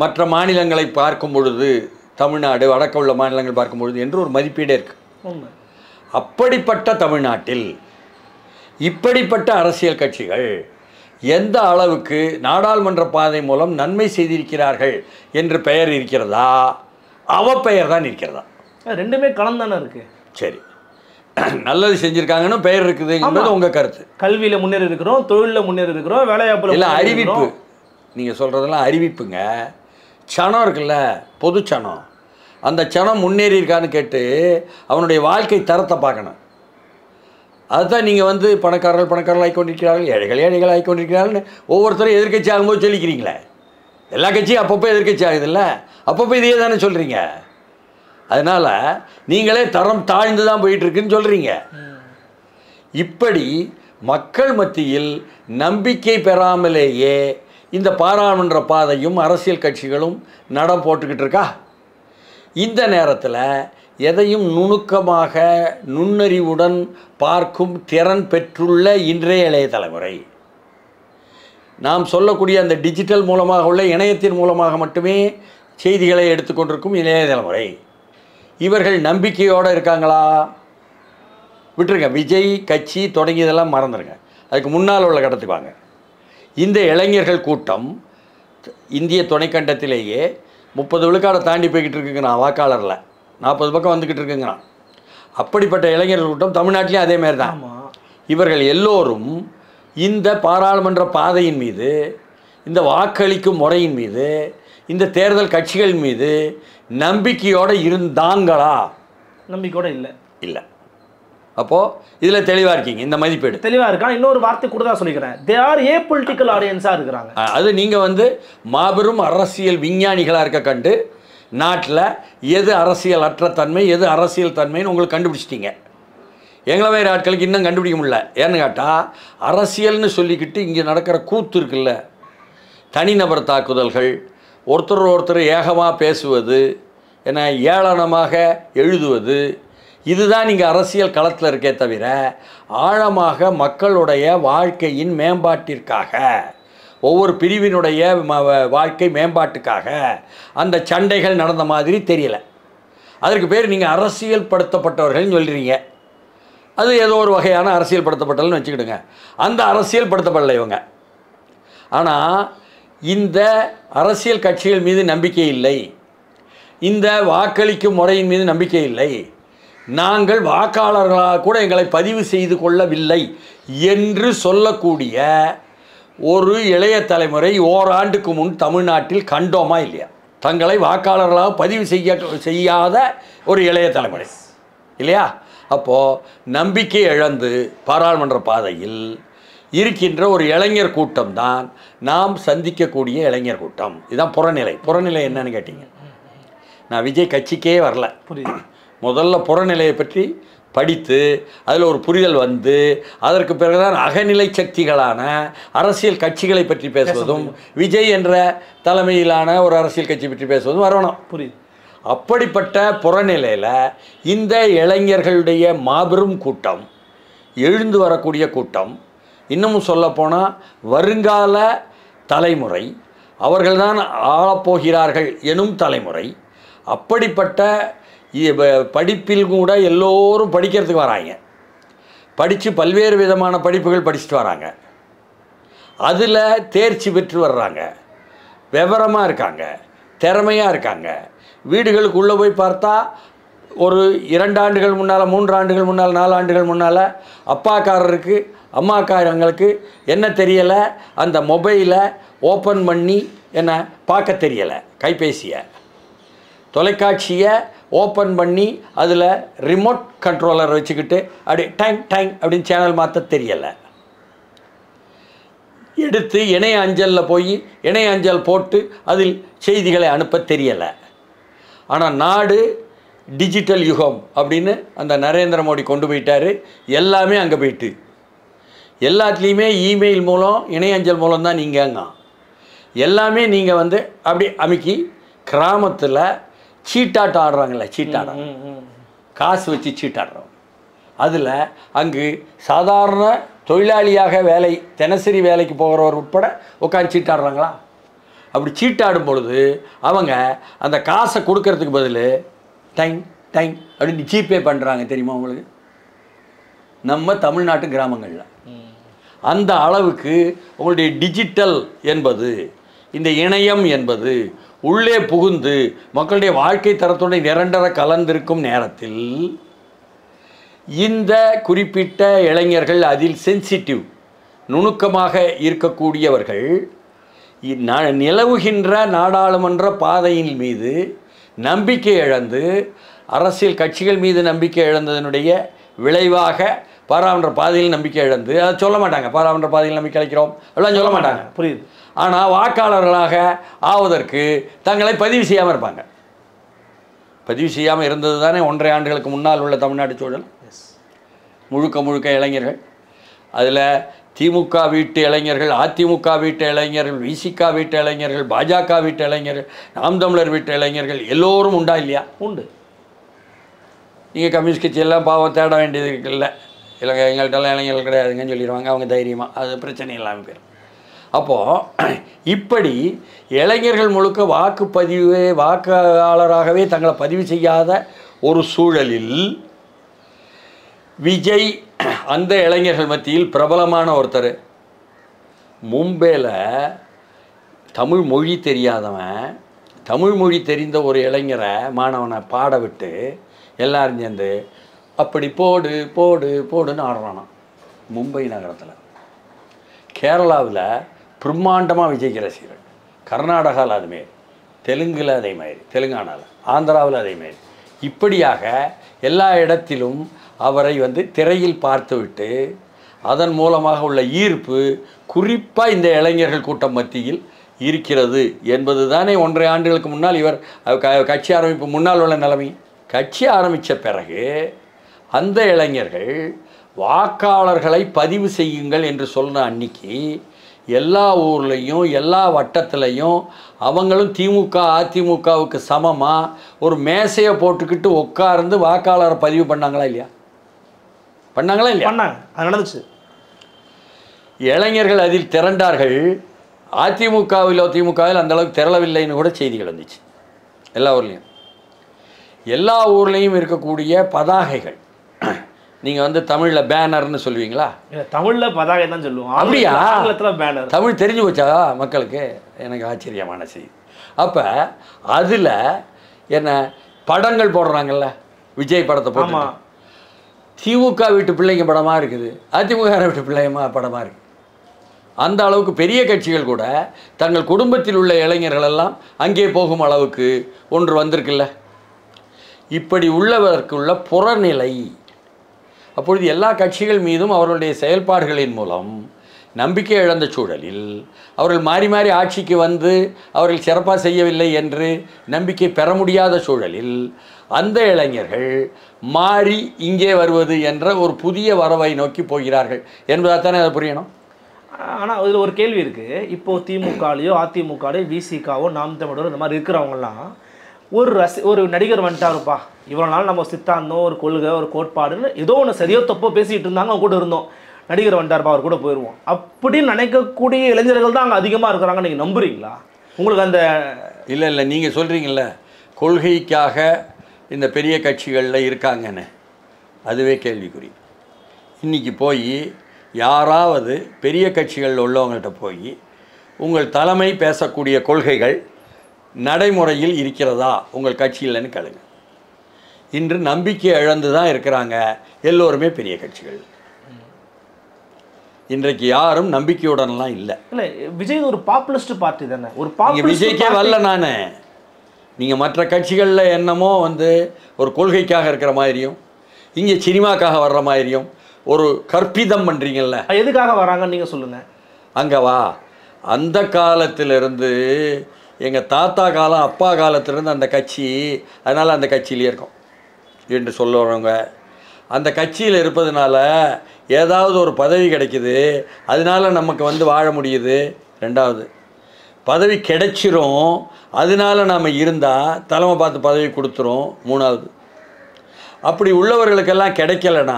மற்ற மாநிலங்களை பார்க்கும் பொழுது, தமிழ்நாடு வடக்க உள்ள மாநிலங்கள் பார்க்கும் பொழுது என்று ஒரு மதிப்பீடே இருக்குது. அப்படிப்பட்ட தமிழ்நாட்டில் இப்படிப்பட்ட அரசியல் கட்சிகள் எந்த அளவுக்கு நாடாளுமன்ற பாதை மூலம் நன்மை செய்திருக்கிறார்கள் என்று பெயர் இருக்கிறதா, அவப்பெயர் தான் இருக்கிறதா? ரெண்டுமே கலந்தானே இருக்கு. சரி, நல்லது செஞ்சுருக்காங்கன்னு பெயர் இருக்குது என்பது உங்கள் கருத்து. கல்வியில் முன்னேறி இருக்கிறோம், தொழிலில் முன்னேறி இருக்கிறோம், வேலைவாய்ப்பில் இல்லை, அறிவிப்பு நீங்கள் சொல்கிறதெல்லாம் அறிவிப்புங்க. சனம் இருக்குல்ல, பொது சனம், அந்த சனம் முன்னேறி இருக்கான்னு கேட்டு அவனுடைய வாழ்க்கை தரத்தை பார்க்கணும். அதுதான் நீங்கள் வந்து பணக்காரர்கள் ஆகிக்கொண்டிருக்கிறார்கள், ஏழைகள் ஆகிக்கொண்டிருக்கிறார்கள்னு ஒவ்வொருத்தரும் எதிர்கட்சி ஆகும்போது சொல்லிக்கிறீங்களே. எல்லா கட்சியும் அப்பப்போ எதிர்கட்சி ஆகுதுல்ல, அப்பப்போ இதையே தானே சொல்கிறீங்க. அதனால் நீங்களே தரம் தாழ்ந்து தான் போயிட்டுருக்குன்னு சொல்கிறீங்க. இப்படி மக்கள் மத்தியில் நம்பிக்கை பெறாமலேயே இந்த பாராளுமன்ற பாதையும் அரசியல் கட்சிகளும் நடம் போட்டுக்கிட்டு இருக்கா. இந்த நேரத்தில் எதையும் நுணுக்கமாக நுண்ணறிவுடன் பார்க்கும் திறன் பெற்றுள்ள இன்றைய இளைய தலைமுறை, நாம் சொல்லக்கூடிய அந்த டிஜிட்டல் மூலமாக உள்ள இணையத்தின் மூலமாக மட்டுமே செய்திகளை எடுத்துக்கொண்டிருக்கும் இளைய தலைமுறை, இவர்கள் நம்பிக்கையோடு இருக்காங்களா? விட்டுருங்க, விஜய் கட்சி தொடங்கியதெல்லாம் மறந்துடுங்க, அதுக்கு முன்னால் உள்ள கடத்துக்கு வாங்க. இந்த இளைஞர்கள் கூட்டம் இந்திய துணைக்கண்டத்திலேயே 30 விழுக்காடை தாண்டி போய்கிட்டு இருக்குங்கண்ணா, வாக்காளரில் 40 பக்கம் வந்துக்கிட்டு இருக்குங்கண்ணா. அப்படிப்பட்ட இளைஞர்கள் கூட்டம் தமிழ்நாட்டிலையும் அதேமாரி தான். இவர்கள் எல்லோரும் இந்த பாராளுமன்ற பாதையின் மீது இந்த வாக்களிக்கும் முறையின் மீது, இந்த தேர்தல் கட்சிகள் மீது நம்பிக்கையோடு இருந்தாங்களா? நம்பிக்கையோடு இல்லை. இல்லை. அப்போது இதில் தெளிவாக இருக்கீங்க, இந்த மதிப்பீடு தெளிவாக இருக்கா? இன்னொரு வார்த்தை கூட தான் சொல்லிக்கிறேன், தே ஆர் ஏ பொலிட்டிக்கல் ஆடியன்ஸாக இருக்கிறாங்க. அது நீங்கள் வந்து மாபெரும் அரசியல் விஞ்ஞானிகளாக இருக்க கண்டு நாட்டில் எது அரசியல் அற்ற தன்மை, எது அரசியல் தன்மைன்னு உங்களுக்கு கண்டுபிடிச்சிட்டிங்க. எங்களை வேறு ஆட்களுக்கு இன்னும் கண்டுபிடிக்க முடியல. ஏன்னு கேட்டால், அரசியல்னு சொல்லிக்கிட்டு இங்கே நடக்கிற கூத்து இருக்குல்ல, தனிநபர் தாக்குதல்கள், ஒருத்தர் ஏகமாக பேசுவது, என்ன ஏளனமாக எழுதுவது, இதுதான் இங்கே அரசியல் களத்தில் இருக்கே தவிர ஆழமாக மக்களுடைய வாழ்க்கையின் மேம்பாட்டிற்காக, ஒவ்வொரு பிரிவினுடைய வாழ்க்கை மேம்பாட்டுக்காக அந்த சண்டைகள் நடந்த மாதிரி தெரியலை. அதற்கு பேர் நீங்கள் அரசியல் படுத்தப்பட்டவர்கள்னு சொல்கிறீங்க. அது ஏதோ ஒரு வகையான அரசியல் படுத்தப்பட்டல்னு வச்சுக்கிடுங்க. அந்த அரசியல் படுத்தப்படலை இவங்க. ஆனால் இந்த அரசியல் கட்சிகள் மீது நம்பிக்கை இல்லை, இந்த வாக்களிக்கும் முறையின் மீது நம்பிக்கை இல்லை, நாங்கள் வாக்காளர்களாக கூட எங்களை பதிவு செய்து கொள்ளவில்லை என்று சொல்லக்கூடிய ஒரு இளைய தலைமுறை ஓராண்டுக்கு முன் தமிழ்நாட்டில் கண்டோமா இல்லையா? தங்களை வாக்காளர்களாக பதிவு செய்யாத ஒரு இளைய தலைமுறை இல்லையா? அப்போது நம்பிக்கை இழந்து பாராளுமன்ற பாதையில் இருக்கின்ற ஒரு இளைஞர் கூட்டம் தான் நாம் சந்திக்கக்கூடிய இளைஞர் கூட்டம். இதுதான் புறநிலை. புறநிலை என்னன்னு கேட்டிங்க, நான் விஜய் கட்சிக்கே வரல, புரியுது. முதல்ல புறநிலையை பற்றி படித்து அதில் ஒரு புரிதல் வந்து அதற்கு பிறகுதான் அகநிலை சக்திகளான அரசியல் கட்சிகளை பற்றி பேசுவதும், விஜய் என்ற தலைமையிலான ஒரு அரசியல் கட்சி பற்றி பேசுவதும் வரணும். புரியுது. அப்படிப்பட்ட புறநிலையில் இந்த இளைஞர்களுடைய மாபெரும் கூட்டம், எழுந்து வரக்கூடிய கூட்டம், இன்னமும் சொல்லப்போனால் வருங்கால தலைமுறை, அவர்கள்தான் ஆளப்போகிறார்கள் எனும் தலைமுறை. அப்படிப்பட்ட படிப்பில் கூட எல்லோரும் படிக்கிறதுக்கு வராங்க, படித்து பல்வேறு விதமான படிப்புகள் படிச்சுட்டு வராங்க, அதில் தேர்ச்சி பெற்று வர்றாங்க, விவரமாக இருக்காங்க, திறமையாக இருக்காங்க. வீடுகளுக்குள்ளே போய் பார்த்தா ஒரு 2 ஆண்டுகள் முன்னால், 3 ஆண்டுகள் முன்னால், 4 ஆண்டுகள் முன்னால் அப்பாக்காரருக்கு அம்மாக்காரங்களுக்கு என்ன தெரியலை, அந்த மொபைலை ஓப்பன் பண்ணி என்ன பார்க்க தெரியலை, கைபேசியை தொலைக்காட்சியை ஓப்பன் பண்ணி அதில் ரிமோட் கண்ட்ரோலர் வச்சுக்கிட்டு அப்படி டேங் டேங் அப்படின்னு சேனல் மாற்ற தெரியலை, எடுத்து இணைய அஞ்சலில் போய் இணைய அஞ்சல் போட்டு அதில் செய்திகளை அனுப்ப தெரியலை. ஆனால் நாடு டிஜிட்டல் யுகம் அப்படின்னு அந்த நரேந்திர மோடி கொண்டு போயிட்டார். எல்லாமே அங்கே போயிட்டு எல்லாத்துலேயுமே இமெயில் மூலம் இணையஞ்சல் மூலம் தான் நீங்கங்க எல்லாமே நீங்கள் வந்து அப்படி அமுக்கி கிராமத்தில் சீட்டாட்டம் ஆடுறாங்கல்ல, சீட்டாட்டம் காசு வச்சு சீட்டாடுறோம். அதில் அங்கு சாதாரண தொழிலாளியாக வேலை தினசரி வேலைக்கு போகிறவர் உட்பட உட்காந்து சீட்டாடுறாங்களா? அப்படி சீட்டாடும் பொழுது அவங்க அந்த காசை கொடுக்கறதுக்கு பதில் டைங் டைங் அப்படின்னு ஜிபே பண்ணுறாங்க. தெரியுமா உங்களுக்கு? நம்ம தமிழ்நாட்டு கிராமங்களில் அந்த அளவுக்கு உங்களுடைய டிஜிட்டல் என்பது, இந்த இணையம் என்பது உள்ளே புகுந்து மக்களுடைய வாழ்க்கை தரத்தோடு நிரந்தர கலந்திருக்கும் நேரத்தில் இந்த குறிப்பிட்ட இளைஞர்கள் அதில் சென்சிட்டிவ் நுணுக்கமாக இருக்கக்கூடியவர்கள் நிலவுகின்ற நாடாளுமன்ற பாதையின் மீது நம்பிக்கை இழந்து, அரசியல் கட்சிகள் மீது நம்பிக்கை இழந்ததனுடைய விளைவாக பாராளுமன்ற பாதையில் நம்பிக்கை இழந்து, அதை சொல்ல மாட்டாங்க, பாராளுமன்ற பாதையில் நம்பிக்கை அளிக்கிறோம் எல்லாம் சொல்ல மாட்டாங்க, புரியுது. ஆனால் வாக்காளர்களாக ஆவதற்கு தங்களை பதிவு செய்யாமல் இருப்பாங்க. பதிவு செய்யாமல் இருந்தது தானே 1.5 ஆண்டுகளுக்கு முன்னால் உள்ள தமிழ்நாடு சூழல். முழுக்க முழுக்க இளைஞர்கள், அதில் திமுக வீட்டு இளைஞர்கள், அதிமுக வீட்டு இளைஞர்கள், விசிக வீட்டு இளைஞர்கள், பாஜக வீட்டு இளைஞர்கள், நாம் தமிழர் வீட்டு இளைஞர்கள் எல்லோரும் உண்டா இல்லையா? உண்டு. நீங்கள் கம்யூனிஸ்ட் கட்சியெல்லாம் பாவம் தேட வேண்டியது இல்லை, இல்லை எங்கள்கிட்டலாம் இளைஞர்கள் கிடையாதுங்கன்னு சொல்லிடுவாங்க அவங்க தைரியமாக, அது பிரச்சனை இல்லாமல் போயிடும். அப்போது இப்படி இளைஞர்கள் முழுக்க வாக்காளராகவே தங்களை பதிவு செய்யாத ஒரு சூழலில் விஜய் அந்த இளைஞர்கள் மத்தியில் பிரபலமான ஒருத்தர், மும்பையில் தமிழ் மொழி தெரியாதவன் தமிழ் மொழி தெரிந்த ஒரு இளைஞரை மாணவனை பாட விட்டு எல்லாரும் சேர்ந்து அப்படி போடு போடு போடுன்னு ஆடுறானான் மும்பை நகரத்தில். கேரளாவில் பிரம்மாண்டமாக விஜய்க்கு ரசிகர்கள். கர்நாடகாவில் அதுமாரி, தெலுங்கில் அதே மாதிரி, தெலுங்கானாவில், ஆந்திராவில் அதே மாதிரி, இப்படியாக எல்லா இடத்திலும் அவரை வந்து திரையில் பார்த்துவிட்டு அதன் மூலமாக உள்ள ஈர்ப்பு குறிப்பாக இந்த இளைஞர்கள் கூட்டம் மத்தியில் இருக்கிறது என்பது தானே 1.5 ஆண்டுகளுக்கு முன்னால் இவர் கட்சி ஆரம்பிப்பு முன்னால் உள்ள நிலைமை. கட்சி ஆரம்பித்த பிறகு அந்த இளைஞர்கள் வாக்காளர்களை பதிவு செய்யுங்கள் என்று சொன்ன அன்னைக்கு எல்லா ஊர்லேயும் எல்லா வட்டத்துலேயும் அவங்களும் திமுக அதிமுகவுக்கு சமமாக ஒரு மேசையை போட்டுக்கிட்டு உட்கார்ந்து வாக்காளரை பதிவு பண்ணாங்களா இல்லையா? பண்ணாங்களா இல்லையா? பண்ணாங்க, அது நடந்துச்சு. இளைஞர்கள் அதில் திரண்டார்கள். அதிமுகவிலோ திமுகவில் அந்த அளவுக்கு திரளவில்லைன்னு கூட செய்திகள் வந்துச்சு. எல்லா ஊர்லேயும் இருக்கக்கூடிய பதாகைகள், நீங்கள் வந்து தமிழில் பேனர்னு சொல்லுவீங்களா? தமிழில் பதாகை தான் சொல்லுவோம். அப்படியா? ஆங்கிலத்தில் பேனர். தமிழ் தெரிஞ்சு போச்சா மக்களுக்கு? எனக்கு ஆச்சரியமான செய்தி. அப்போ அதில் என்ன படங்கள் போடுறாங்கல்ல, விஜய் படத்தை போட்டு திமுக வீட்டு பிள்ளைங்க படமாக இருக்குது, அதிமுக வீட்டு பிள்ளைங்க படமாக இருக்குது. அந்த அளவுக்கு பெரிய கட்சிகள் கூட தங்கள் குடும்பத்தில் உள்ள இளைஞர்கள் எல்லாம் அங்கே போகும் அளவுக்கு ஒன்று வந்திருக்குல்ல. இப்படி உள்ளவர்க்குள்ள புறநிலை. அப்பொழுது எல்லா கட்சிகள் மீதும் அவர்களுடைய செயல்பாடுகளின் மூலம் நம்பிக்கை இழந்த சூழலில் அவர்கள் மாறி மாறி ஆட்சிக்கு வந்து அவர்கள் சிறப்பாக செய்யவில்லை என்று நம்பிக்கை பெற முடியாத சூழலில் அந்த இளைஞர்கள் மாறி இங்கே வருவது என்ற ஒரு புதிய வரவை நோக்கி போகிறார்கள் என்பதாகத்தானே அதை புரியணும். ஆனால் இதில் ஒரு கேள்வி இருக்குது. இப்போது திமுகலையோ அதிமுகலையோ விசிகாவோ நாம் தமிழரோ இந்த மாதிரி இருக்கிறவங்கலாம் ஒரு நடிகர் வந்துட்டாருப்பா, இவ்வளோ நாள் நம்ம சித்தாந்தம் ஒரு கொள்கை ஒரு கோட்பாடுன்னு ஏதோ ஒன்று சரியோ தப்போ பேசிகிட்டு இருந்தாங்க, அவங்க கூட இருந்தோம், நடிகர் வந்துட்டாருப்பா அவர் கூட போயிடுவோம் அப்படின்னு நினைக்கக்கூடிய இளைஞர்கள் தான் அங்கே அதிகமாக இருக்கிறாங்க. நீங்கள் நம்புறீங்களா? உங்களுக்கு அந்த இல்லை நீங்கள் சொல்கிறீங்கள கொள்கைக்காக இந்த பெரிய கட்சிகளில் இருக்காங்கன்னு, அதுவே கேள்விக்குறி. இன்றைக்கி போய் யாராவது பெரிய கட்சிகளில் உள்ளவங்கள்ட்ட போய் உங்கள் தலைமை பேசக்கூடிய கொள்கைகள் நடைமுறையில் இருக்கிறதா உங்கள் கட்சியில்னு கேளுங்க. இன்று நம்பிக்கை இழந்து தான் இருக்கிறாங்க எல்லோருமே பெரிய கட்சிகள். இன்றைக்கு யாரும் நம்பிக்கையுடனெல்லாம் இல்லை. இல்லை, விஜய் ஒரு பாப்புலிஸ்ட் பார்ட்டி தானே. ஒரு விஜய்க்கே வரல நான். நீங்கள் மற்ற கட்சிகளில் என்னமோ வந்து ஒரு கொள்கைக்காக இருக்கிற மாதிரியும் இங்கே சினிமாக்காக வர்ற மாதிரியும் ஒரு கற்பிதம் பண்ணுறீங்கல்ல. எதுக்காக வராங்கன்னு நீங்கள் சொல்லுங்கள். அங்கே வா, அந்த காலத்திலிருந்து எங்கள் தாத்தா காலம் அப்பா காலத்திலிருந்து அந்த கட்சி, அதனால் அந்த கட்சியிலே இருக்கும் என்று சொல்லுறவங்க, அந்த கட்சியில் இருப்பதுனால ஏதாவது ஒரு பதவி கிடைக்குது, அதனால நமக்கு வந்து வாழ முடியுது. ரெண்டாவது, பதவி கிடைச்சிரும், அதனால நாம் இருந்தால் தலைமை பார்த்து பதவி கொடுத்துரும். மூணாவது, அப்படி உள்ளவர்களுக்கெல்லாம் கிடைக்கலனா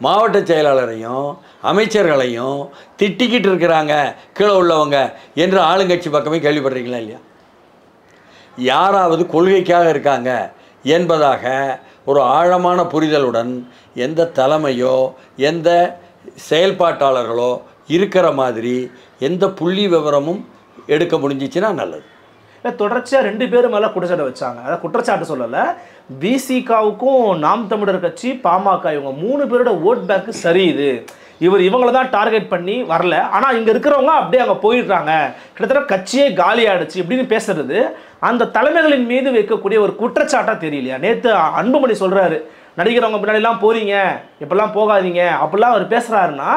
மாவட்ட செயலாளரையும் அமைச்சர்களையும் திட்டிக்கிட்டு இருக்கிறாங்க கீழே உள்ளவங்க என்று ஆளுங்கட்சி பக்கமே கேள்விப்படுறீங்களா இல்லையா? யாராவது கொள்கைக்காக இருக்காங்க என்பதாக ஒரு ஆழமான புரிதலுடன் எந்த தலைமையோ எந்த செயல்பாட்டாளர்களோ இருக்கிற மாதிரி எந்த புள்ளி விவரமும் எடுக்க முடிஞ்சிச்சுன்னா நல்லது. தொடர்ச்சியாக 2 பேரும் மேலே குற்றச்சாட்டு வச்சாங்க. அதாவது குற்றச்சாட்டு சொல்லலை, விசிகாவுக்கும் நாம் தமிழர் கட்சி பாமக இவங்க 3 பேரோட ஓட் பேங்க்கு சரியுது, இவங்களை தான் டார்கெட் பண்ணி வரல, ஆனால் இங்கே இருக்கிறவங்க அப்படியே அங்கே போயிடுறாங்க, கிட்டத்தட்ட கட்சியே காலியாகிடுச்சு இப்படின்னு பேசுறது அந்த தலைமைகளின் மீது வைக்கக்கூடிய ஒரு குற்றச்சாட்டாக தெரியலையா? நேற்று அன்புமணி சொல்கிறாரு, நடிக்கிறவங்க பின்னாடிலாம் போகிறீங்க, இப்பெல்லாம் போகாதீங்க அப்படிலாம் அவர் பேசுகிறாருன்னா,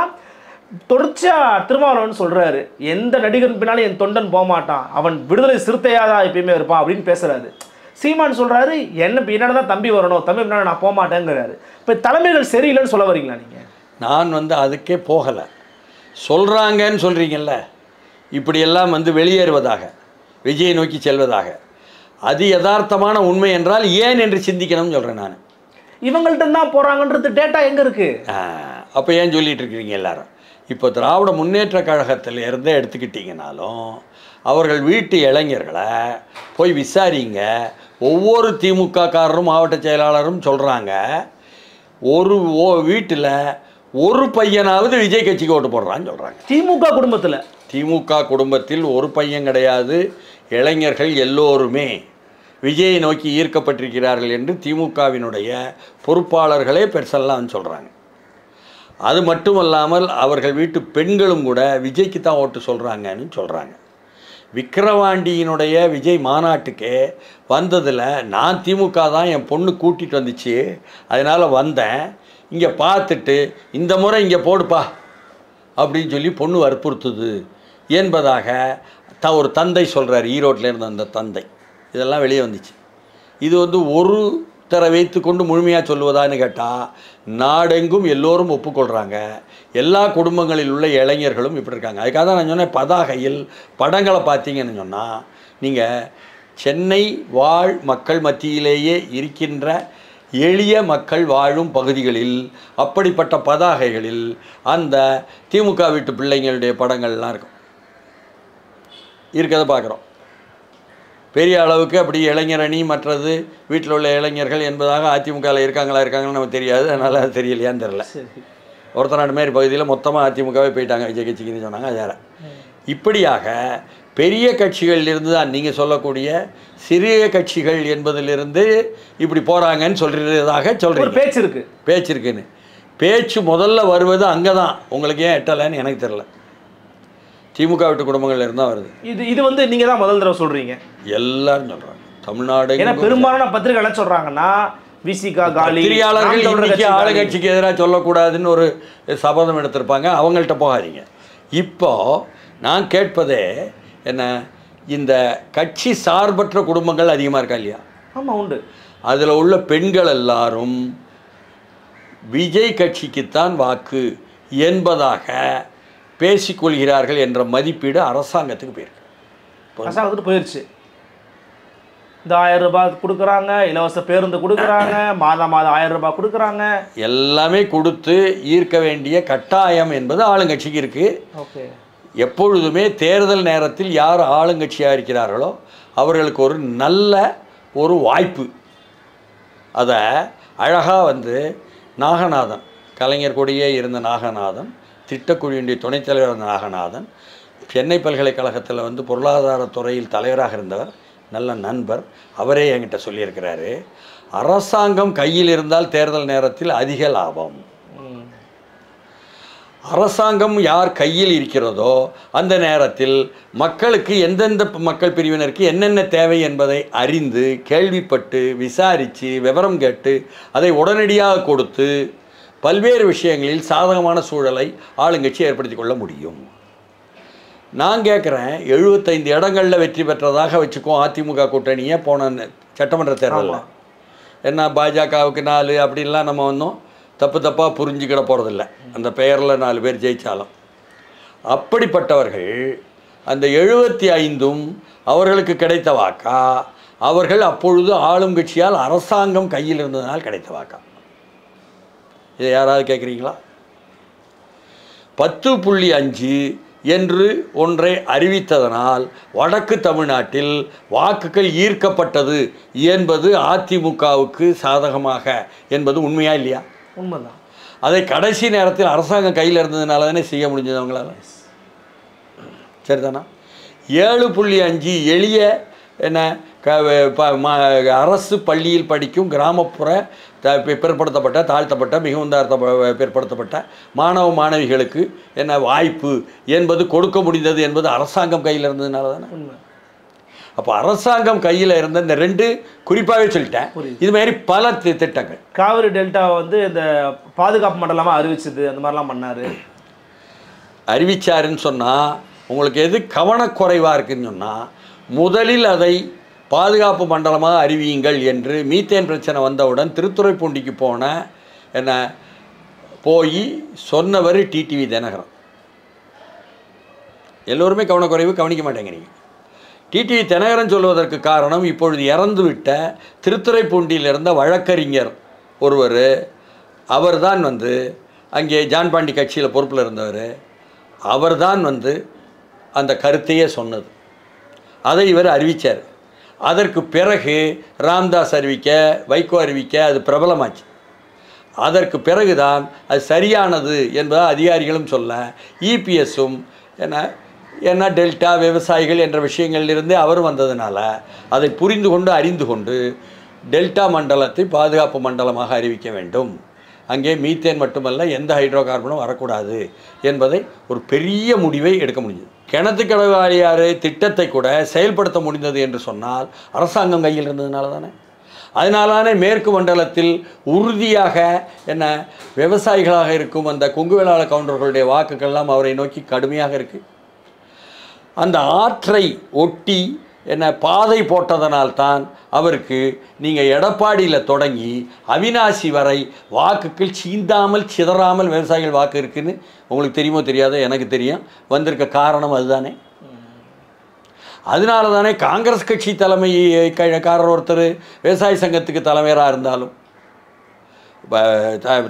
தொடர்ச்சியாக திருமாவளவன் சொல்கிறாரு எந்த நடிகர் பின்னாலும் என் தொண்டன் போக மாட்டான், அவன் விடுதலை சிறுத்தையாக தான் எப்பயுமே இருப்பான் அப்படின்னு பேசுகிறாரு. சீமான் சொல்கிறாரு பின்னாடி தான் தம்பி வரணும், தம்பி பின்னாடி நான் போக மாட்டேங்கிறாரு. இப்போ தலைமைகள் சரியில்லைன்னு சொல்ல வரீங்களா நீங்கள்? நான் வந்து அதுக்கே போகலை, சொல்கிறாங்கன்னு சொல்கிறீங்கல்ல, இப்படியெல்லாம் வந்து வெளியேறுவதாக விஜயை நோக்கி செல்வதாக, அது யதார்த்தமான உண்மை என்றால் ஏன் என்று சிந்திக்கணும்னு சொல்கிறேன் நான். இவங்கள்ட்ட தான் போகிறாங்கன்றது டேட்டா எங்கே இருக்குது? அப்போ ஏன் சொல்லிகிட்டு இருக்கிறீங்க எல்லாரும்? இப்போ திராவிட முன்னேற்ற கழகத்தில் இருந்தே எடுத்துக்கிட்டிங்கனாலும் அவர்கள் வீட்டு இளைஞர்களை போய் விசாரிங்க. ஒவ்வொரு திமுக காரரும் மாவட்ட செயலாளரும் சொல்கிறாங்க, ஒரு வீட்டில் ஒரு பையனாவது விஜய் கட்சிக்கு ஓட்டு போடுறான்னு சொல்கிறாங்க. திமுக குடும்பத்தில் ஒரு பையன் கிடையாது, இளைஞர்கள் எல்லோருமே விஜயை நோக்கி ஈர்க்கப்பட்டிருக்கிறார்கள் என்று திமுகவினுடைய பொறுப்பாளர்களே பெருசெல்லாம் சொல்கிறாங்க. அது மட்டுமல்லாமல் அவர்கள் வீட்டு பெண்களும் கூட விஜய்க்கு தான் ஓட்டு சொல்கிறாங்கன்னு சொல்கிறாங்க. விக்கிரவாண்டியினுடைய விஜய் மாநாட்டுக்கே வந்ததில் நான் திமுக தான் என் பொண்ணு கூட்டிகிட்டு வந்துச்சு, அதனால் வந்தேன், இங்கே பார்த்துட்டு இந்த முறை இங்கே போடுப்பா அப்படின்னு சொல்லி பொண்ணு வற்புறுத்துது என்பதாக ஒரு தந்தை சொல்கிறார். ஈரோட்டில் இருந்த அந்த தந்தை. இதெல்லாம் வெளியே வந்துச்சு. இது ஒருத்தரை வைத்து கொண்டு முழுமையாக சொல்லுவதான்னு கேட்டால் நாடெங்கும் எல்லோரும் ஒப்புக்கொள்கிறாங்க. எல்லா குடும்பங்களில் உள்ள இளைஞர்களும் இப்படி இருக்காங்க. அதுக்காக தான் நான் சொன்னேன், பதாகையில் படங்களை பார்த்தீங்கன்னு சொன்னால் நீங்கள் சென்னை வாழ் மக்கள் மத்தியிலேயே இருக்கின்ற எளிய மக்கள் வாழும் பகுதிகளில் அப்படிப்பட்ட பதாகைகளில் அந்த திமுக வீட்டு பிள்ளைங்களுடைய படங்கள்லாம் இருக்கும், இருக்கிறத பார்க்குறோம். பெரிய அளவுக்கு அப்படி இளைஞர் அணி மற்றது வீட்டில் உள்ள இளைஞர்கள் என்பதாக அதிமுகவில் இருக்காங்கன்னு நமக்கு தெரியாது. அதனால் அது தெரியலையான்னு தெரில. ஒருத்தநாடு மாரி பகுதியில் மொத்தமாக அதிமுகவே போயிட்டாங்க விஜய் கட்சிக்குன்னு சொன்னாங்க. அது வேறு. இப்படியாக பெரிய கட்சிகளிலிருந்து தான் நீங்கள் சொல்லக்கூடிய சிறிய கட்சிகள் என்பதிலிருந்து இப்படி போகிறாங்கன்னு சொல்கிறதாக சொல்கிறீங்க. பேச்சு இருக்குன்னு. பேச்சு முதல்ல வருவது அங்கே தான். உங்களுக்கு ஏன் எட்டலைன்னு எனக்கு தெரில. திமுக வீட்டு குடும்பங்கள்ல இருந்தால் வருது. இது நீங்கள் தான் முதல் தடவை சொல்கிறீங்க. எல்லாரும் சொல்கிறாங்க தமிழ்நாடு. ஏன்னா பெரும்பாலான பத்திரிகைகள் சொல்கிறாங்கன்னா விசிகா காலி பத்திரிகையாளர்கள் இன்னைக்கு ஆளுங்கட்சிக்கு எதிராக சொல்லக்கூடாதுன்னு ஒரு சபதம் எடுத்திருப்பாங்க. அவங்கள்ட்ட போகாதீங்க. இப்போ நான் கேட்பதே என்ன, இந்த கட்சி சார்பற்ற குடும்பங்கள் அதிகமாக இருக்கா இல்லையா? ஆமாம், உண்டு. அதில் உள்ள பெண்கள் எல்லாரும் விஜய் கட்சிக்குத்தான் வாக்கு என்பதாக பேசிக்கொள்கிறார்கள் என்ற மதிப்பீடு அரசாங்கத்துக்கு போயிடுச்சு. இந்த 1000 ரூபாய் கொடுக்குறாங்க, இலவச பேருந்து கொடுக்குறாங்க, மாதம் 1000 ரூபாய் கொடுக்குறாங்க, எல்லாமே கொடுத்து ஈர்க்க வேண்டிய கட்டாயம் என்பது ஆளுங்கட்சிக்கு இருக்குது. ஓகே. எப்பொழுதுமே தேர்தல் நேரத்தில் யார் ஆளுங்கட்சியாக இருக்கிறார்களோ அவர்களுக்கு ஒரு நல்ல ஒரு வாய்ப்பு. அதை அழகாக நாகநாதன், கலைஞர் கூடயே இருந்த நாகநாதன், திட்டக்குழுவினுடைய துணைத் தலைவர் இருந்த நாகநாதன், சென்னை பல்கலைக்கழகத்தில் பொருளாதாரத்துறையில் தலைவராக இருந்தவர், நல்ல நண்பர், அவரே என்கிட்ட சொல்லியிருக்கிறாரு, அரசாங்கம் கையில் இருந்தால் தேர்தல் நேரத்தில் அதிக லாபம். அரசாங்கம் யார் கையில் இருக்கிறதோ அந்த நேரத்தில் மக்களுக்கு எந்தெந்த மக்கள் பிரிவினருக்கு என்னென்ன தேவை என்பதை அறிந்து கேள்விப்பட்டு விசாரித்து விவரம் கேட்டு அதை உடனடியாக கொடுத்து பல்வேறு விஷயங்களில் சாதகமான சூழலை ஆளுங்கட்சி ஏற்படுத்தி கொள்ள முடியும். நான் கேட்குறேன், 75 இடங்களில் வெற்றி பெற்றதாக வச்சுக்கோம் அதிமுக கூட்டணியை போன சட்டமன்ற தேர்தலில். என்ன பாஜகவுக்கு 4 அப்படின்லாம் நம்ம வந்தோம் தப்பாக புரிஞ்சுக்கிட போகிறதில்ல. அந்த பெயரில் 4 பேர் ஜெயித்தாலும் அப்படிப்பட்டவர்கள் அந்த 75ம் அவர்களுக்கு கிடைத்த வாக்கா, அவர்கள் அப்பொழுது ஆளும் கட்சியால் அரசாங்கம் கையில் இருந்ததனால் கிடைத்த வாக்கா? இதை யாராவது கேட்குறீங்களா? 10.5 என்று ஒன்றை அறிவித்ததனால் வடக்கு தமிழ்நாட்டில் வாக்குகள் ஈர்க்கப்பட்டது என்பது அதிமுகவுக்கு சாதகமாக என்பது உண்மையா இல்லையா? உண்மைதான். அதை கடைசி நேரத்தில் அரசாங்கம் கையில் இருந்ததுனால தானே செய்ய முடிஞ்சது அவங்களால. சரிதானா? 7.5 எளிய என்ன அரசு பள்ளியில் படிக்கும் கிராமப்புற பிற்படுத்தப்பட்ட தாழ்த்தப்பட்ட மிகவும் பிற்படுத்தப்பட்ட மாணவ மாணவிகளுக்கு என்ன வாய்ப்பு என்பது கொடுக்க முடிந்தது என்பது அரசாங்கம் கையில் இருந்ததுனால தானே. அப்போ அரசாங்கம் கையில் இருந்த இந்த 2 குறிப்பாகவே சொல்லிட்டேன். இது மாதிரி பல திட்டங்கள். காவிரி டெல்டாவை இந்த பாதுகாப்பு மண்டலமாக அறிவிச்சது, அந்த மாதிரிலாம் பண்ணார். அறிவிச்சாருன்னு சொன்னால் உங்களுக்கு எது கவனக்குறைவாக இருக்குன்னு சொன்னால், முதலில் அதை பாதுகாப்பு மண்டலமாக அறிவியுங்கள் என்று மீத்தேன் பிரச்சனை வந்தவுடன் திருத்துறைப்பூண்டிக்கு போய் சொன்னவர் டிடிவி தினகரன். எல்லோருமே கவனக்குறைவு கவனிக்க மாட்டேங்கிறீங்க. டிடிவி தினகரன் சொல்வதற்கு காரணம், இப்பொழுது இறந்துவிட்ட திருத்துறைப்பூண்டியில் இருந்த வழக்கறிஞர் ஒருவர், அவர்தான் அங்கே ஜான்பாண்டி கட்சியில் பொறுப்பில் இருந்தவர், அவர்தான் அந்த கருத்தையே சொன்னது. அதை இவர் அறிவித்தார். அதற்கு பிறகு ராம்தாஸ் அறிவிக்க, வைகோ அறிவிக்க அது பிரபலமாச்சு. அதற்கு பிறகுதான் அது சரியானது என்பதை அதிகாரிகளும் சொல்ல, இபிஎஸும் ஏன்னா டெல்டா விவசாயிகள் என்ற விஷயங்களிலிருந்தே அவர் வந்ததுனால அதை புரிந்து கொண்டு அறிந்து கொண்டு டெல்டா மண்டலத்தை பாதுகாப்பு மண்டலமாக அறிவிக்க வேண்டும், அங்கே மீத்தேன் மட்டுமல்ல எந்த ஹைட்ரோ கார்பனும் வரக்கூடாது என்பதை ஒரு பெரிய முடிவை எடுக்க முடிஞ்சது. கிணத்துக்கடவு வாரியாறு திட்டத்தை கூட செயல்படுத்த முடிந்தது என்று சொன்னால் அரசாங்கம் கையில் இருந்ததுனால தானே. அதனாலான மேற்கு மண்டலத்தில் உறுதியாக என்ன விவசாயிகளாக இருக்கும் அந்த கொங்கு வேளாள கவுண்டர்களுடைய வாக்குகள்லாம் அவரை நோக்கி கடுமையாக இருக்குது. அந்த ஆற்றை ஒட்டி என்ன பாதை போட்டதனால்தான் அவருக்கு நீங்கள் எடப்பாடியில் தொடங்கி அவிநாசி வரை வாக்குகள் சீந்தாமல் சிதறாமல் விவசாயிகள் வாக்கு இருக்குன்னு உங்களுக்கு தெரியுமோ தெரியாதோ, எனக்கு தெரியும். வந்திருக்க காரணம் அதுதானே. அதனால தானே காங்கிரஸ் கட்சி தலைமைக்காரர் ஒருத்தர் விவசாய சங்கத்துக்கு தலைவராக இருந்தாலும்,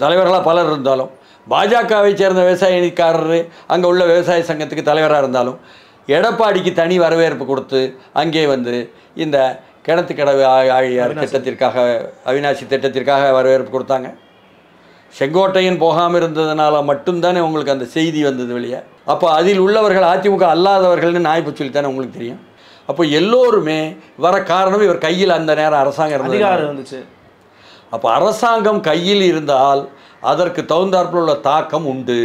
தலைவர்களாக பலர் இருந்தாலும், பாஜகவை சேர்ந்த விவசாயிக்காரர் அங்கே உள்ள விவசாய சங்கத்துக்கு தலைவராக இருந்தாலும் எடப்பாடிக்கு தனி வரவேற்பு கொடுத்து அங்கே வந்து இந்த கிணத்துக்கடவு ஆழியார் திட்டத்திற்காக, அவிநாசி திட்டத்திற்காக வரவேற்பு கொடுத்தாங்க. செங்கோட்டையன் போகாமல் இருந்ததுனால மட்டும்தானே உங்களுக்கு அந்த செய்தி வந்தது வெளியே. அப்போ அதில் உள்ளவர்கள் அதிமுக அல்லாதவர்கள்னு நாய்ப்பு சொல்லித்தானே உங்களுக்கு தெரியும். அப்போ எல்லோருமே வர காரணம் இவர் கையில் அந்த நேரம் அரசாங்கம் இருந்துச்சு. அப்போ அரசாங்கம் கையில் இருந்தால் அதற்கு தகுந்தாற்போல் உள்ள தாக்கம் உண்டு.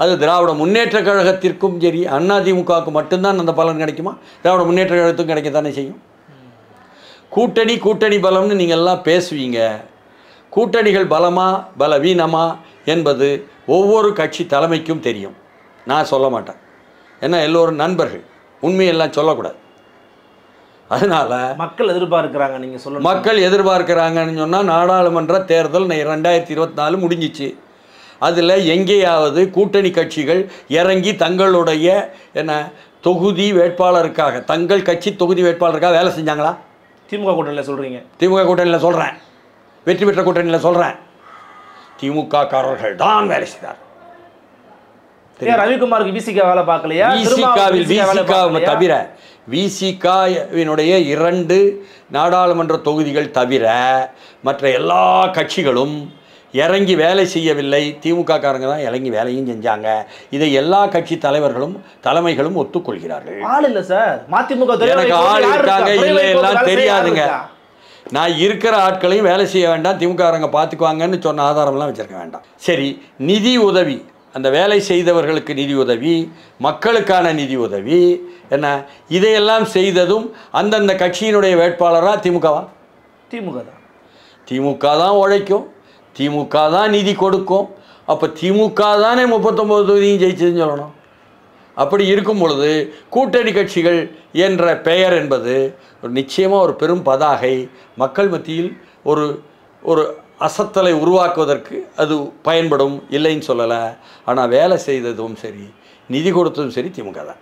அது திராவிட முன்னேற்ற கழகத்திற்கும் சரி அதிமுகவுக்கு மட்டும்தான் அந்த பலன் கிடைக்குமா? திராவிட முன்னேற்ற கழகத்துக்கும் கிடைக்கத்தானே செய்யும். கூட்டணி பலம்னு நீங்கள் எல்லாம் பேசுவீங்க. கூட்டணிகள் பலமா பலவீனமா என்பது ஒவ்வொரு கட்சி தலைமைக்கும் தெரியும். நான் சொல்ல மாட்டேன். ஏன்னா எல்லோரும் நண்பர்கள், உண்மையெல்லாம் சொல்லக்கூடாது. அதனால் மக்கள் எதிர்பார்க்குறாங்க. நீங்கள் சொல்ல மக்கள் எதிர்பார்க்குறாங்கன்னு சொன்னால் நாடாளுமன்ற தேர்தல் 2024 முடிஞ்சிச்சு. அதில் எங்கேயாவது கூட்டணி கட்சிகள் இறங்கி தங்களுடைய என்ன தொகுதி வேட்பாளருக்காக, தங்கள் கட்சி தொகுதி வேட்பாளருக்காக வேலை செஞ்சாங்களா? திமுக கூட்டணியில் சொல்கிறீங்க? திமுக கூட்டணியில் சொல்கிறேன், வெற்றி பெற்ற கூட்டணியில் சொல்கிறேன். திமுக காரர்கள் தான் வேலை செய்தார். ரவிக்குமாருக்கு விசிக வேலை பார்க்கலையா? விசிகாவில் தவிர, விசிகாவினுடைய 2 நாடாளுமன்ற தொகுதிகள் தவிர மற்ற எல்லா கட்சிகளும் இறங்கி வேலை செய்யவில்லை. திமுக காரங்க தான் இறங்கி வேலையும் செஞ்சாங்க. இதை எல்லா கட்சி தலைவர்களும் தலைமைகளும் ஒத்துக்கொள்கிறார்கள். ஆள் இல்லை சார், மதிமுக எனக்கு ஆள் இருக்காங்க இல்லை எல்லாம் தெரியாதுங்க. நான் இருக்கிற ஆட்களையும் வேலை செய்ய வேண்டாம், திமுக காரங்க பார்த்துக்குவாங்கன்னு சொன்ன ஆதாரம்லாம் வச்சிருக்க வேண்டாம். சரி, நிதி உதவி, அந்த வேலை செய்தவர்களுக்கு நிதி உதவி, மக்களுக்கான நிதி உதவி என்ன, இதையெல்லாம் செய்ததும் அந்தந்த கட்சியினுடைய வேட்பாளராக திமுகவா? திமுக தான் உழைக்கும், திமுக தான் நிதி கொடுக்கும். அப்போ திமுக தானே 39 தொகுதியும் ஜெயிச்சதுன்னு சொல்லணும். அப்படி இருக்கும் பொழுது கூட்டணி கட்சிகள் என்ற பெயர் என்பது ஒரு நிச்சயமாக ஒரு பெரும் பதாகை, மக்கள் மத்தியில் ஒரு ஒரு அசத்தலை உருவாக்குவதற்கு அது பயன்படும், இல்லைன்னு சொல்லலை. ஆனால் வேலை செய்ததும் சரி நிதி கொடுத்ததும் சரி திமுக தான்.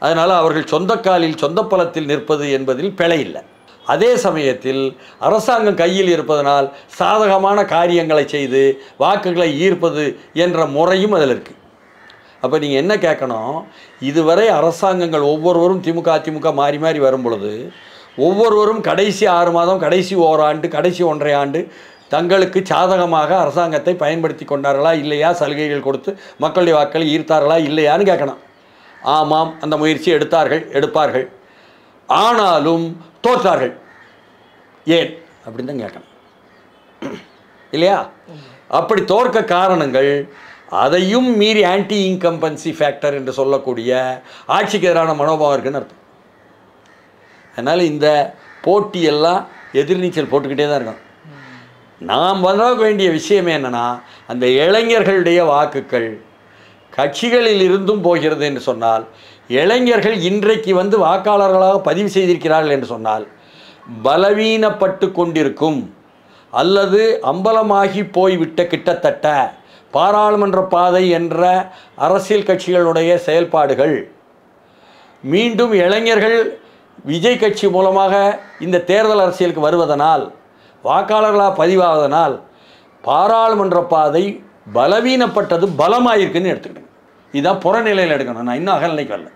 அதனால் அவர்கள் சொந்த காலில் சொந்த பலத்தில் நிற்பது என்பதில் பிழை இல்லை. அதே சமயத்தில் அரசாங்கம் கையில் இருப்பதனால் சாதகமான காரியங்களை செய்து வாக்குகளை ஈர்ப்பது என்ற முறையும் அதில் இருக்குது. அப்போ நீங்கள் என்ன கேட்கணும், இதுவரை அரசாங்கங்கள் ஒவ்வொருவரும் திமுக அதிமுக மாறி மாறி வரும் பொழுது ஒவ்வொருவரும் கடைசி 6 மாதம், கடைசி ஓராண்டு, கடைசி 1.5 ஆண்டு தங்களுக்கு சாதகமாக அரசாங்கத்தை பயன்படுத்தி கொண்டார்களா இல்லையா, சலுகைகள் கொடுத்து மக்களுடைய வாக்களை ஈர்த்தார்களா இல்லையான்னு கேட்கணும். ஆமாம், அந்த முயற்சி எடுப்பார்கள். ஆனாலும் தோற்றார்கள். ஏன் அப்படின்னு தான் கேட்கணும் இல்லையா? அப்படி தோற்க காரணங்கள், அதையும் மீறி ஆன்டி இன்கம்பன்சி ஃபேக்டர் என்று சொல்லக்கூடிய ஆட்சிக்கு எதிரான மனோபாவம் இருக்குன்னு அர்த்தம். அதனால் இந்த போட்டியெல்லாம் எதிர்நீச்சல் போட்டுக்கிட்டே தான் இருக்கணும். நாம் வர வேண்டிய விஷயம் என்னென்னா, அந்த இளைஞர்களுடைய வாக்குகள் கட்சிகளில் இருந்தும் போகிறது என்று சொன்னால், இளைஞர்கள் இன்றைக்கு வந்து வாக்காளர்களாக பதிவு செய்திருக்கிறார்கள் என்று சொன்னால், பலவீனப்பட்டு கொண்டிருக்கும் அல்லது அம்பலமாகி போய்விட்ட கிட்டத்தட்ட பாராளுமன்ற பாதை என்ற அரசியல் கட்சிகளுடைய செயல்பாடுகள் மீண்டும் இளைஞர்கள் விஜய் கட்சி மூலமாக இந்த தேர்தல் அரசியலுக்கு வருவதனால், வாக்காளர்களாக பதிவாவதனால் பாராளுமன்ற பாதை பலவீனப்பட்டது பலமாயிருக்குன்னு எடுத்துக்கிட்டேன். இதுதான் புறநிலையில் எடுக்கணும். நான் இன்னும் அகநிலைக்கு வரல.